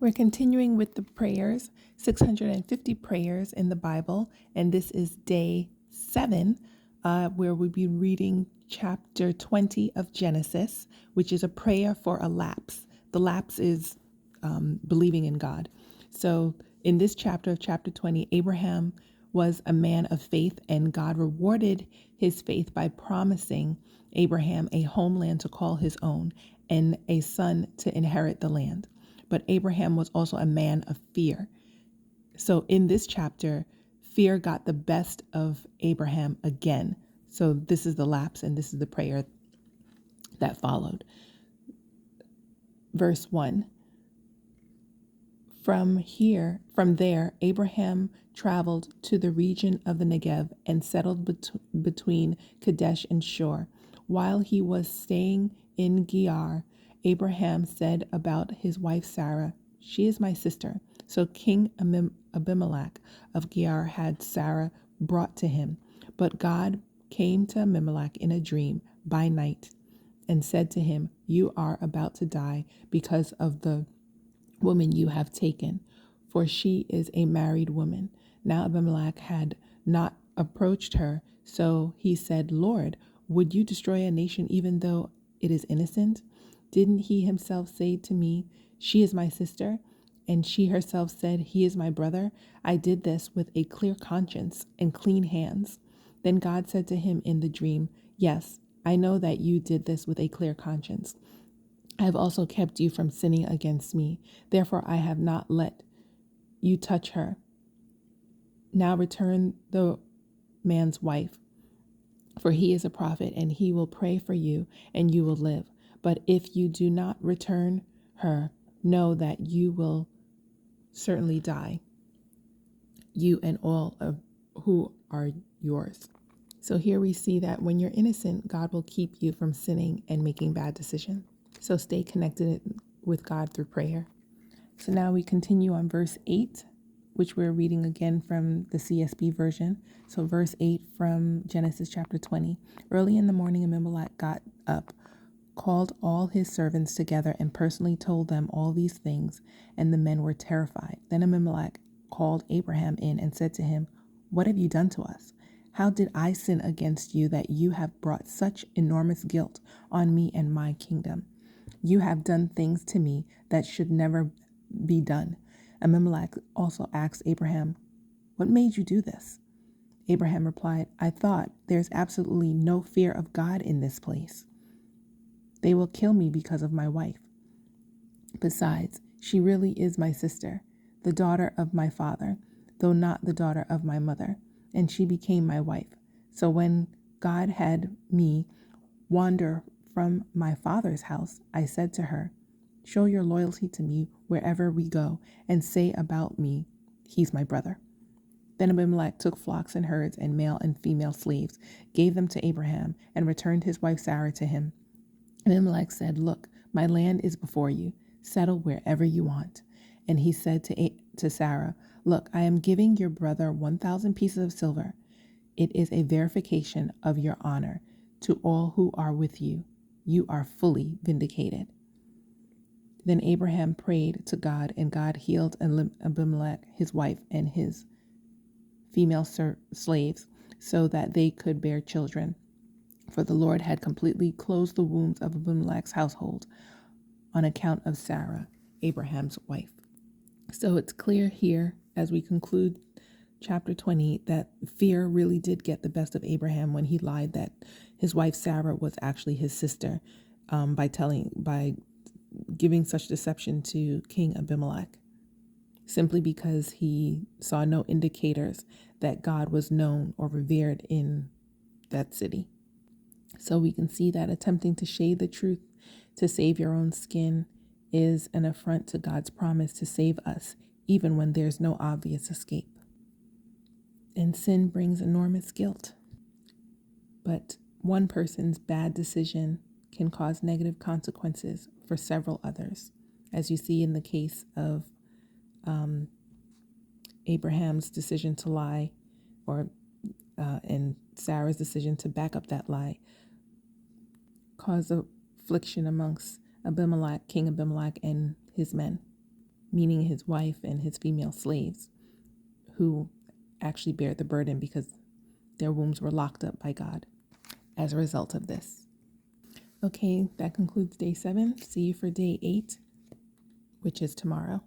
We're continuing with the prayers, 650 prayers in the Bible, and this is day 7, where we'll be reading chapter 20 of Genesis, which is a prayer for a lapse. The lapse is believing in God. So in this chapter of chapter 20, Abraham was a man of faith, and God rewarded his faith by promising Abraham a homeland to call his own and a son to inherit the land. But Abraham was also a man of fear. So in this chapter, fear got the best of Abraham again. So this is the lapse, and this is the prayer that followed. Verse 1. From there, Abraham traveled to the region of the Negev and settled between Kadesh and Shur. While he was staying in Gerar, Abraham said about his wife Sarah, "She is my sister." So King Abimelech of Gerar had Sarah brought to him. But God came to Abimelech in a dream by night and said to him, "You are about to die because of the woman you have taken, for she is a married woman." Now Abimelech had not approached her, so he said, "Lord, would you destroy a nation even though it is innocent? Didn't he himself say to me, 'She is my sister'? And she herself said, 'He is my brother'? I did this with a clear conscience and clean hands." Then God said to him in the dream, "Yes, I know that you did this with a clear conscience. I have also kept you from sinning against me. Therefore, I have not let you touch her. Now return the man's wife, for he is a prophet, and he will pray for you, and you will live. But if you do not return her, know that you will certainly die, you and all of who are yours." So here we see that when you're innocent, God will keep you from sinning and making bad decisions. So stay connected with God through prayer. So now we continue on verse 8, which we're reading again from the CSB version. So verse 8 from Genesis chapter 20. Early in the morning, Abimelech got up, called all his servants together, and personally told them all these things, and the men were terrified. Then Abimelech called Abraham in and said to him, "What have you done to us? How did I sin against you that you have brought such enormous guilt on me and my kingdom? You have done things to me that should never be done." Abimelech also asked Abraham, "What made you do this?" Abraham replied, "I thought, there's absolutely no fear of God in this place. They will kill me because of my wife. Besides, she really is my sister, the daughter of my father, though not the daughter of my mother, and she became my wife. So when God had me wander from my father's house, I said to her, 'Show your loyalty to me wherever we go, and say about me, he's my brother.'" Then Abimelech took flocks and herds and male and female slaves, gave them to Abraham, and returned his wife Sarah to him. Abimelech said, "Look, my land is before you. Settle wherever you want." And he said to Sarah, "Look, I am giving your brother 1,000 pieces of silver. It is a verification of your honor to all who are with you. You are fully vindicated." Then Abraham prayed to God, and God healed Abimelech, his wife, and his female slaves, so that they could bear children. For the Lord had completely closed the wombs of Abimelech's household on account of Sarah, Abraham's wife. So it's clear here, as we conclude chapter 20, that fear really did get the best of Abraham when he lied that his wife Sarah was actually his sister, by giving such deception to King Abimelech, simply because he saw no indicators that God was known or revered in that city. So we can see that attempting to shade the truth to save your own skin is an affront to God's promise to save us, even when there's no obvious escape. And sin brings enormous guilt. But one person's bad decision can cause negative consequences for several others, as you see in the case of Abraham's decision to lie, and Sarah's decision to back up that lie, caused affliction amongst Abimelech, King Abimelech, and his men. meaning his wife and his female slaves, who actually bear the burden because their wombs were locked up by God as a result of this. Okay, that concludes day 7. See you for day 8, which is tomorrow.